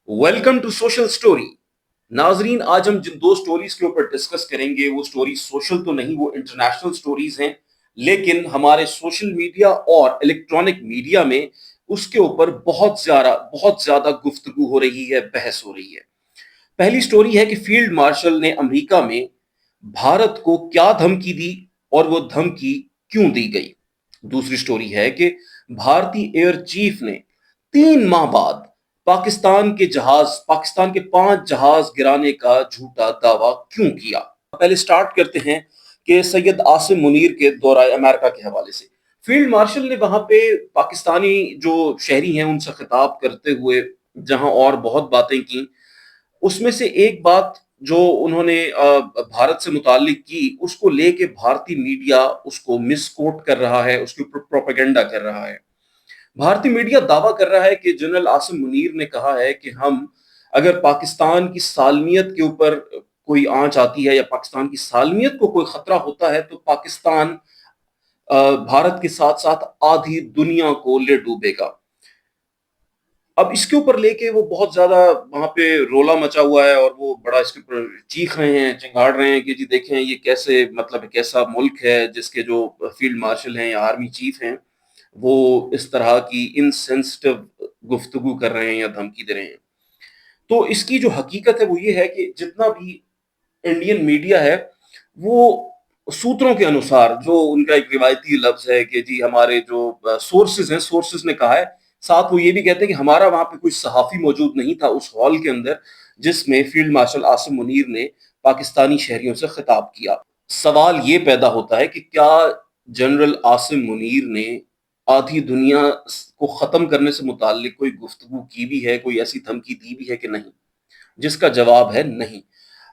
Welcome to social story. नाजरीन, आज हम जिन दो स्टोरीज के ऊपर डिस्कस करेंगे वो स्टोरी सोशल तो नहीं, वो इंटरनेशनल स्टोरीज हैं, लेकिन हमारे सोशल मीडिया और इलेक्ट्रॉनिक मीडिया में उसके ऊपर बहुत ज्यादा गुफ्तगू हो रही है, बहस हो रही है। पहली स्टोरी है कि फील्ड मार्शल ने अमेरिका में भारत को क्या धमकी दी और वो धमकी क्यों दी गई। दूसरी स्टोरी है कि भारतीय एयर चीफ ने 3 माह बाद पाकिस्तान के 5 जहाज गिराने का झूठा दावा क्यों किया। पहले स्टार्ट करते हैं कि सैयद आसिम मुनीर के दौरे अमेरिका के हवाले से फील्ड मार्शल ने वहां पे पाकिस्तानी जो शहरी हैं उनसे खिताब करते हुए जहां और बहुत बातें की, उसमें से एक बात जो उन्होंने भारत से मुताल्लिक की, उसको लेके भारतीय मीडिया उसको मिसकोट कर रहा है, उसके ऊपर प्रोपेगेंडा कर रहा है। भारतीय मीडिया दावा कर रहा है कि जनरल आसिम मुनीर ने कहा है कि हम अगर पाकिस्तान की सालमियत के ऊपर कोई आंच आती है या पाकिस्तान की सालमियत को कोई खतरा होता है तो पाकिस्तान भारत के साथ साथ आधी दुनिया को ले डूबेगा। अब इसके ऊपर लेके वो बहुत ज्यादा वहां पे रोला मचा हुआ है और वो बड़ा इसके ऊपर चीख रहे हैं, चिंगाड़ रहे हैं कि जी देखें ये कैसे, मतलब कैसा मुल्क है जिसके जो फील्ड मार्शल हैं या आर्मी चीफ हैं वो इस तरह की इनसेंसिटिव गुफ्तगू कर रहे हैं या धमकी दे रहे हैं। तो इसकी जो हकीकत है वो ये है कि जितना भी इंडियन मीडिया है वो सूत्रों के अनुसार, जो उनका एक रिवायती लफ्ज है कि जी हमारे जो सोर्सेज हैं, सोर्सेज ने कहा है, साथ वो ये भी कहते हैं कि हमारा वहां पे कोई सहाफी मौजूद नहीं था उस हॉल के अंदर जिसमें फील्ड मार्शल आसिम मुनीर ने पाकिस्तानी शहरियों से खिताब किया। सवाल ये पैदा होता है कि क्या जनरल आसिम मुनीर ने आधी दुनिया को खत्म करने से मुताल्लिक कोई गुफ्तगू की भी है, कोई ऐसी धमकी दी भी है कि नहीं? जिसका जवाब है नहीं।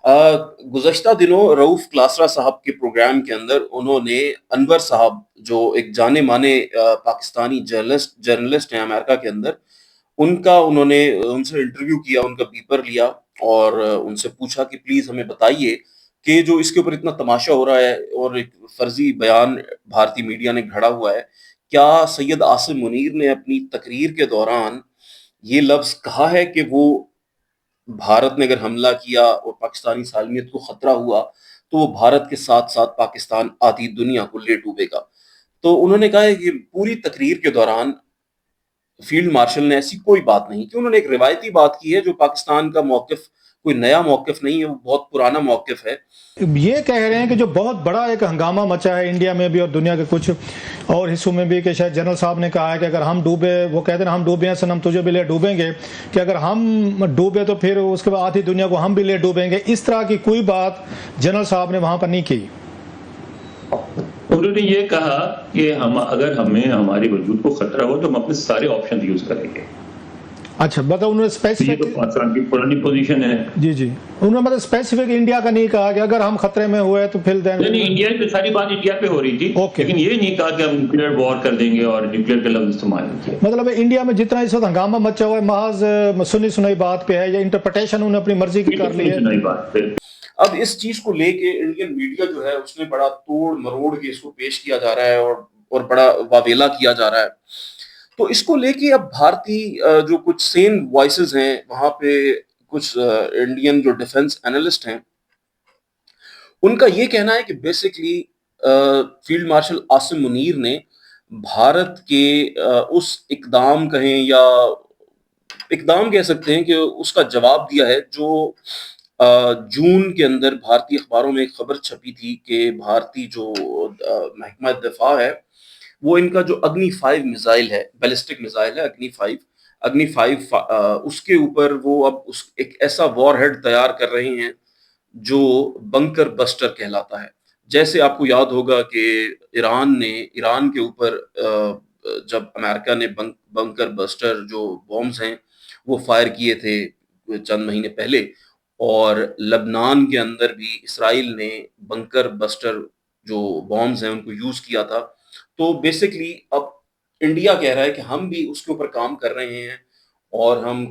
गुज़श्ता दिनों रऊफ क्लासरा साहब के प्रोग्राम के अंदर उन्होंने अनवर साहब जो एक जाने माने पाकिस्तानी जर्नलिस्ट हैं अमेरिका के अंदर, उनका उन्होंने उनसे इंटरव्यू किया, उनका पेपर लिया और उनसे पूछा कि प्लीज हमें बताइए कि जो इसके ऊपर इतना तमाशा हो रहा है और एक फर्जी बयान भारतीय मीडिया ने घड़ा हुआ है, क्या सैयद आसिम मुनीर ने अपनी तकरीर के दौरान ये लफ्ज कहा है कि वो भारत ने अगर हमला किया और पाकिस्तानी सालमियत को खतरा हुआ तो वो भारत के साथ साथ पाकिस्तान आधी दुनिया को ले डूबेगा? तो उन्होंने कहा है कि पूरी तकरीर के दौरान फील्ड मार्शल ने ऐसी कोई बात नहीं की। उन्होंने एक रिवायती बात की है, जो पाकिस्तान का मौकिफ कोई नया मौकिफ नहीं है, वो बहुत पुराना मौकिफ है। ये कह रहे हैं कि जो बहुत बड़ा एक हंगामा मचा है इंडिया में भी और दुनिया के कुछ और हिस्सों में भी, कि शायद जनरल साहब ने कहा है कि अगर हम डूबे, वो कहते हैं हम डूबे हैं सनम तुझे भी ले डूबेंगे, कि अगर हम डूबे तो फिर उसके बाद आधी दुनिया को हम भी ले डूबेंगे। इस तरह की कोई बात जनरल साहब ने वहां पर नहीं की। उन्होंने ये कहा कि हम अगर हमें हमारे वजूद को खतरा हो तो हम अपने सारे ऑप्शन यूज करेंगे। अच्छा, बताओ, उन्होंने स्पेसिफिक, ये तो पाकिस्तान की पुरानी पोजीशन है। जी जी, उन्होंने मतलब स्पेसिफिक इंडिया का नहीं कहा कि अगर हम खतरे में हुए तो फिर नहीं, इंडिया पे सारी बात इंडिया पे हो रही थी, लेकिन ये नहीं कहा कि हम न्यूक्लियर वॉर कर देंगे और न्यूक्लियर का लफ्ज इस्तेमाल किया। मतलब इंडिया में जितना इस वक्त हंगामा मचा हुआ है महज सुनी सुनाई बात पे है या इंटरप्रिटेशन उन्होंने अपनी मर्जी की कर ली है? अब इस चीज को लेके इंडियन मीडिया जो है उसने बड़ा तोड़ मरोड़ के इसको पेश किया जा रहा है और बड़ा वावेला किया जा रहा है। तो इसको लेके अब भारतीय जो कुछ सेन वॉइसेस हैं वहां पे, कुछ इंडियन जो डिफेंस एनालिस्ट हैं, उनका ये कहना है कि basically field marshal Asim Munir ने भारत के उस इकदाम कहें या इकदाम कह सकते हैं कि उसका जवाब दिया है जो जून के अंदर भारतीय अखबारों में एक खबर छपी थी कि भारतीय जो महकमा दिफा है वो इनका जो अग्नि 5 मिसाइल है, बैलिस्टिक मिसाइल है अग्नि 5, उसके ऊपर वो अब उस एक ऐसा वॉरहेड तैयार कर रहे हैं जो बंकर बस्टर कहलाता है। जैसे आपको याद होगा कि ईरान के ऊपर जब अमेरिका ने बंकर बस्टर जो बॉम्ब्स हैं वो फायर किए थे चंद महीने पहले, और लबनान के अंदर भी इसराइल ने बंकर बस्टर जो बॉम्ब्स हैं उनको यूज किया था। तो बेसिकली अब इंडिया कह रहा है कि हम भी उसके ऊपर काम कर रहे हैं और हम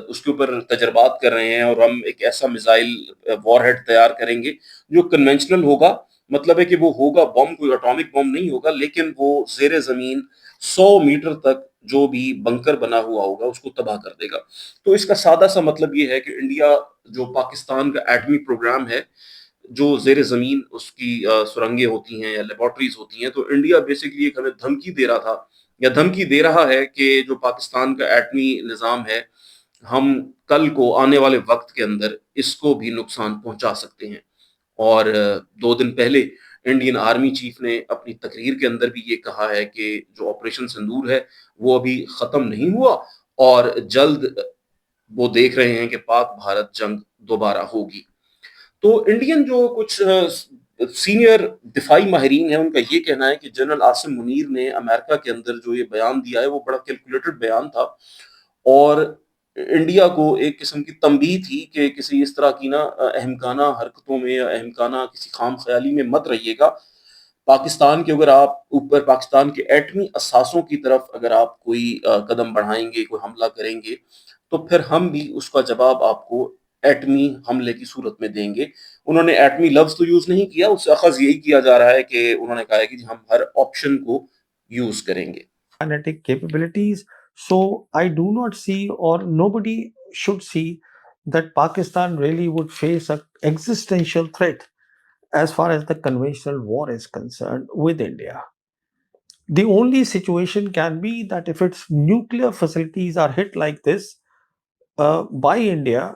उसके ऊपर तजर्बात कर रहे हैं और हम एक ऐसा मिसाइल वॉरहेड तैयार करेंगे जो कन्वेंशनल होगा। मतलब है कि वो होगा बम, कोई एटॉमिक बम नहीं होगा, लेकिन वो जेर जमीन 100 मीटर तक جو بھی بنکر بنا ہوا ہوگا اس کو تباہ کر دے گا. تو اس کا سادہ سا مطلب یہ ہے کہ انڈیا جو پاکستان کا ایٹمی پروگرام ہے جو زیر زمین اس کی سرنگیں ہوتی ہیں یا لیبارٹریز ہوتی ہیں, تو انڈیا بیسیکلی ایک ہمیں دھمکی دے رہا تھا یا دھمکی دے رہا ہے کہ جو پاکستان کا ایٹمی نظام ہے ہم کل کو آنے والے وقت کے اندر اس کو بھی نقصان پہنچا سکتے ہیں. اور 2 دن پہلے انڈین آرمی چیف نے اپنی تقریر کے اندر بھی یہ کہا ہے کہ جو آپریشن سندور ہے وہ ابھی ختم نہیں ہوا اور جلد وہ دیکھ رہے ہیں کہ پاک بھارت جنگ دوبارہ ہوگی. تو انڈین جو کچھ سینئر دفاعی ماہرین ہیں ان کا یہ کہنا ہے کہ جنرل عاصم منیر نے امریکہ کے اندر جو یہ بیان دیا ہے وہ بڑا کیلکولیٹڈ بیان تھا اور انڈیا کو ایک قسم کی تنبیہ تھی کہ کسی اس طرح کی نا اہمکانہ حرکتوں میں یا اہمکانہ کسی خام خیالی میں مت رہیے گا. پاکستان کے اگر آپ اوپر پاکستان کے ایٹمی اثاثوں کی طرف اگر آپ کوئی قدم بڑھائیں گے, کوئی حملہ کریں گے, تو پھر ہم بھی اس کا جواب آپ کو ایٹمی حملے کی صورت میں دیں گے. انہوں نے ایٹمی لفظ تو یوز نہیں کیا, اس سے اخذ یہی کیا جا رہا ہے کہ انہوں نے کہا ہے کہ ہم ہر آپشن کو یوز کریں گے. kinetic capabilities. So I do not see, or nobody should see, that Pakistan really would face an existential threat as far as the conventional war is concerned with India. The only situation can be that if its nuclear facilities are hit like this by India,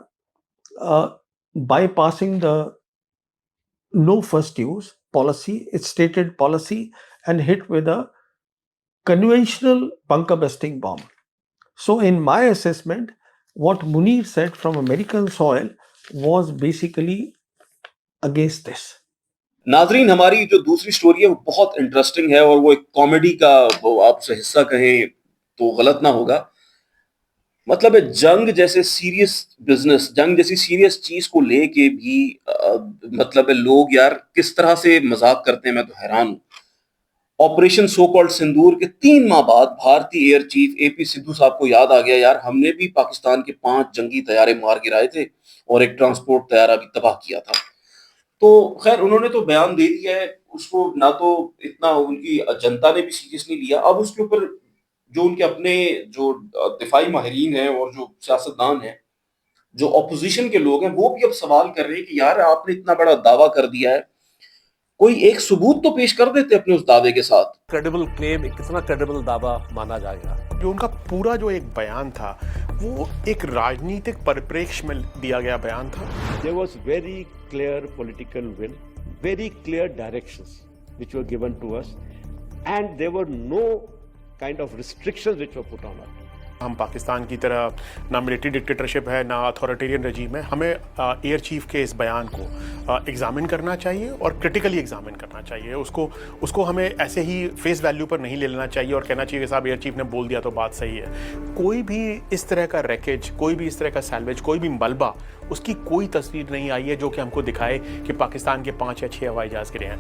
bypassing the no first use policy, its stated policy, and hit with a conventional bunker busting bomb. So in my assessment, what Munir said from American soil was basically against this. ناظرین, ہماری جو دوسری story ہے وہ بہت interesting ہے اور وہ ایک کامیڈی کا آپ اسے حصہ کہیں تو غلط نہ ہوگا. مطلب ہے جنگ جیسے سیریس بزنس, جنگ جیسی سیریس چیز کو لے کے بھی مطلب ہے لوگ یار کس طرح سے مذاق کرتے ہیں, میں تو حیران ہوں. آپریشن سو کالڈ سندور کے 3 ماہ بعد بھارتی ایئر چیف اے پی سدھو صاحب کو یاد آ گیا یار ہم نے بھی پاکستان کے 5 جنگی طیارے مار گرائے تھے اور ایک ٹرانسپورٹ طیارہ بھی تباہ کیا تھا. تو خیر انہوں نے تو بیان دے دیا ہے, اس کو نہ تو اتنا ان کی جنتا نے بھی سیریس نہیں لیا. اب اس کے اوپر جو ان کے اپنے جو دفاعی ماہرین ہیں اور جو سیاستدان ہیں, جو اپوزیشن کے لوگ ہیں, وہ بھی اب سوال کر رہے ہیں کہ یار آپ نے اتنا بڑا دعویٰ کر دیا ہے, کوئی ایک ثبوت تو پیش کر دیتے اپنے اس دعوے کے ساتھ. کریڈیبل کلیم, کتنا کریڈیبل دعویٰ مانا جائے گا. جو ان کا پورا جو ایک بیان تھا وہ ایک راجنیتک پرپریکش میں دیا گیا بیان تھا. There was very clear political will, very clear directions which were given to us, and there were no kind of restrictions which were put on us. ہم پاکستان کی طرح نہ ملٹری ڈکٹیٹرشپ ہے نہ اتھارٹیرین رجیم ہے. ہمیں ایئر چیف کے اس بیان کو ایگزامن کرنا چاہیے اور کرٹیکلی ایگزامن کرنا چاہیے. اس کو ہمیں ایسے ہی فیس ویلیو پر نہیں لے لینا چاہیے اور کہنا چاہیے کہ صاحب ایئر چیف نے بول دیا تو بات صحیح ہے. کوئی بھی اس طرح کا ریکیج, کوئی بھی اس طرح کا سیلویج, کوئی بھی ملبہ, اس کی کوئی تصویر نہیں آئی ہے جو کہ ہم کو دکھائے کہ پاکستان کے 5 یا 6 ہوائی جہاز گرے ہیں.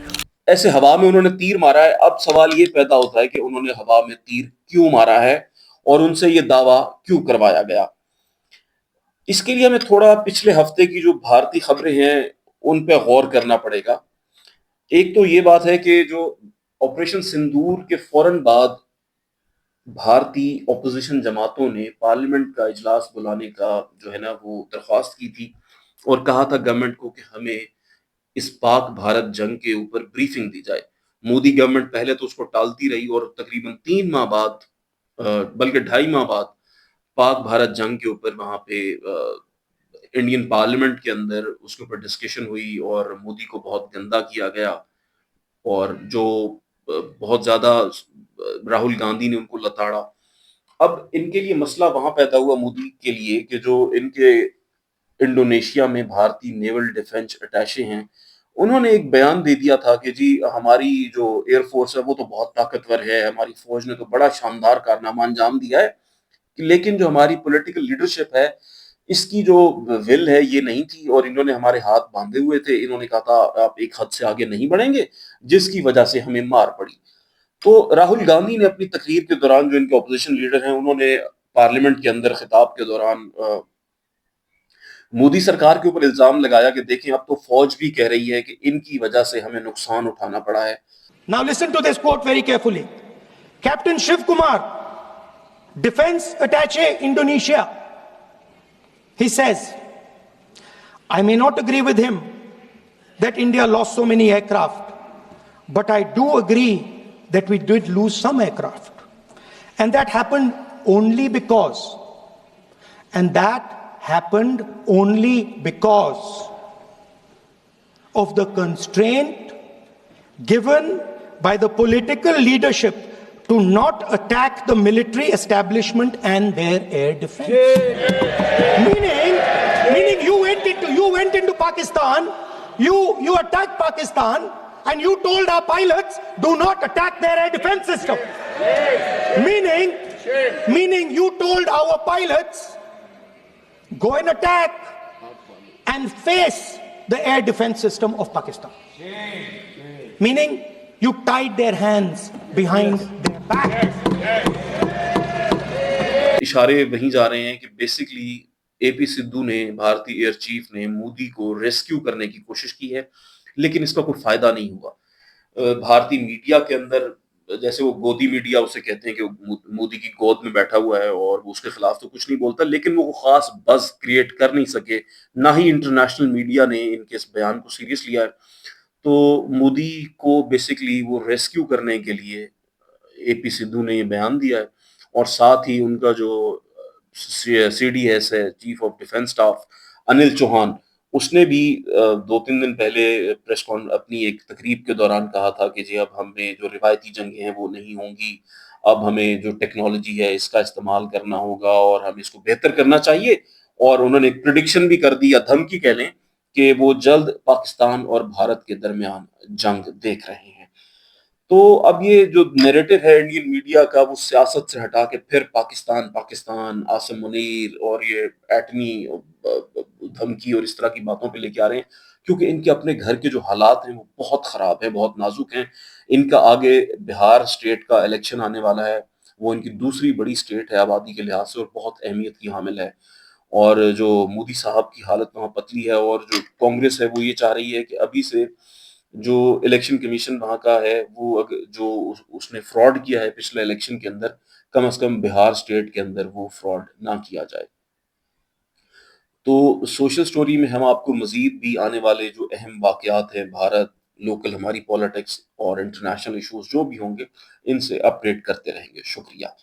ایسے ہوا میں انہوں نے تیر مارا ہے. اب سوال یہ پیدا ہوتا ہے کہ انہوں نے ہوا میں تیر کیوں مارا ہے اور ان سے یہ دعویٰ کیوں کروایا گیا. اس کے لیے ہمیں تھوڑا پچھلے ہفتے کی جو بھارتی خبریں ہیں ان پہ غور کرنا پڑے گا. ایک تو یہ بات ہے کہ جو آپریشن سندور کے فوراً بعد بھارتی اپوزیشن جماعتوں نے پارلیمنٹ کا اجلاس بلانے کا جو ہے نا وہ درخواست کی تھی اور کہا تھا گورنمنٹ کو کہ ہمیں اس پاک بھارت جنگ کے اوپر بریفنگ دی جائے. مودی گورنمنٹ پہلے تو اس کو ٹالتی رہی اور تقریباً 3 ماہ بعد بلکہ 2.5 ماہ بعد پاک بھارت جنگ کے اوپر وہاں پہ انڈین پارلیمنٹ کے اندر اس کے اوپر ڈسکشن ہوئی اور مودی کو بہت گندا کیا گیا اور جو بہت زیادہ راہل گاندھی نے ان کو لتاڑا. اب ان کے لیے مسئلہ وہاں پیدا ہوا مودی کے لیے کہ جو ان کے انڈونیشیا میں بھارتی نیول ڈیفنس اٹیشے ہیں, انہوں نے ایک بیان دے دیا تھا کہ جی ہماری جو ایئر فورس ہے وہ تو بہت طاقتور ہے, ہماری فوج نے تو بڑا شاندار کارنامہ انجام دیا ہے, لیکن جو ہماری پولیٹیکل لیڈرشپ ہے اس کی جو ول ہے یہ نہیں تھی اور انہوں نے ہمارے ہاتھ باندھے ہوئے تھے. انہوں نے کہا تھا آپ ایک حد سے آگے نہیں بڑھیں گے, جس کی وجہ سے ہمیں مار پڑی. تو راہل گاندھی نے اپنی تقریر کے دوران, جو ان کے اپوزیشن لیڈر ہیں, انہوں نے پارلیمنٹ کے اندر خطاب کے دوران مودی سرکار کے اوپر الزام لگایا کہ دیکھیں اب تو فوج بھی کہہ رہی ہے کہ ان کی وجہ سے ہمیں نقصان اٹھانا پڑا ہے. Now listen to this quote very carefully. Captain Shiv Kumar, defense attaché Indonesia. He says, I may not agree with him that India lost so many aircraft, but I do agree that we did lose some aircraft. And that happened only because of the constraint given by the political leadership to not attack the military establishment and their air defense. Meaning you went into Pakistan, you attacked Pakistan, and you told our pilots, do not attack their air defense system. Meaning you told our pilots, go and attack and face the air defense system of Pakistan. Meaning you tied their hands behind their back. इशारे वहीं जा रहे हैं कि basically AP Sidhu ने, भारतीय air chief ने मोदी को रेस्क्यू करने की कोशिश की है, लेकिन इसका कोई फायदा नहीं हुआ। भारतीय मीडिया के अंदर, जैसे वो गोदी मीडिया उसे कहते हैं कि वो मोदी की गोद में बैठा हुआ है और वो उसके खिलाफ तो कुछ नहीं बोलता, लेकिन वो खास बज़ क्रिएट कर नहीं सके, ना ही इंटरनेशनल मीडिया ने इनके इस बयान को सीरियस लिया है। तो मोदी को बेसिकली वो रेस्क्यू करने के लिए एपी सिद्धू ने ये बयान दिया है, और साथ ही उनका जो सीडीएस है, chief of defence staff Anil Chauhan, उसने भी 2-3 दिन पहले अपनी एक तकरीब के दौरान कहा था कि जी अब हमें जो रिवायती जंगें हैं वो नहीं होंगी, अब हमें जो टेक्नोलॉजी है इसका इस्तेमाल करना होगा और हमें इसको बेहतर करना चाहिए। और उन्होंने एक प्रेडिक्शन भी कर दी, या धमकी कह लें, कि वो जल्द पाकिस्तान और भारत के दरमियान जंग देख रहे हैं। तो अब ये जो नैरेटिव है इंडियन मीडिया का, वो सियासत से हटा के फिर पाकिस्तान, आसिम मुनीर और ये एटमी धमकी और इस तरह की बातों पे लेके आ रहे हैं, क्योंकि इनके अपने घर के जो हालात हैं वो बहुत ख़राब हैं, बहुत नाजुक हैं। इनका आगे बिहार स्टेट का इलेक्शन आने वाला है, वो इनकी दूसरी बड़ी स्टेट है आबादी के लिहाज से और बहुत अहमियत की हामिल है। और जो मोदी साहब की हालत वहाँ पतली है, और जो कांग्रेस है वो ये चाह रही है कि अभी से जो इलेक्शन कमीशन वहाँ का है, वो जो उसने फ्रॉड किया है पिछले इलेक्शन के अंदर, कम से कम बिहार स्टेट के अंदर वो फ्रॉड ना किया जाए। तो सोशल स्टोरी में हम आपको मज़ीद भी आने वाले जो अहम वाक़यात हैं, भारत, लोकल हमारी पॉलिटिक्स और इंटरनेशनल इश्यूज़ जो भी होंगे, इनसे अपडेट करते रहेंगे। शुक्रिया।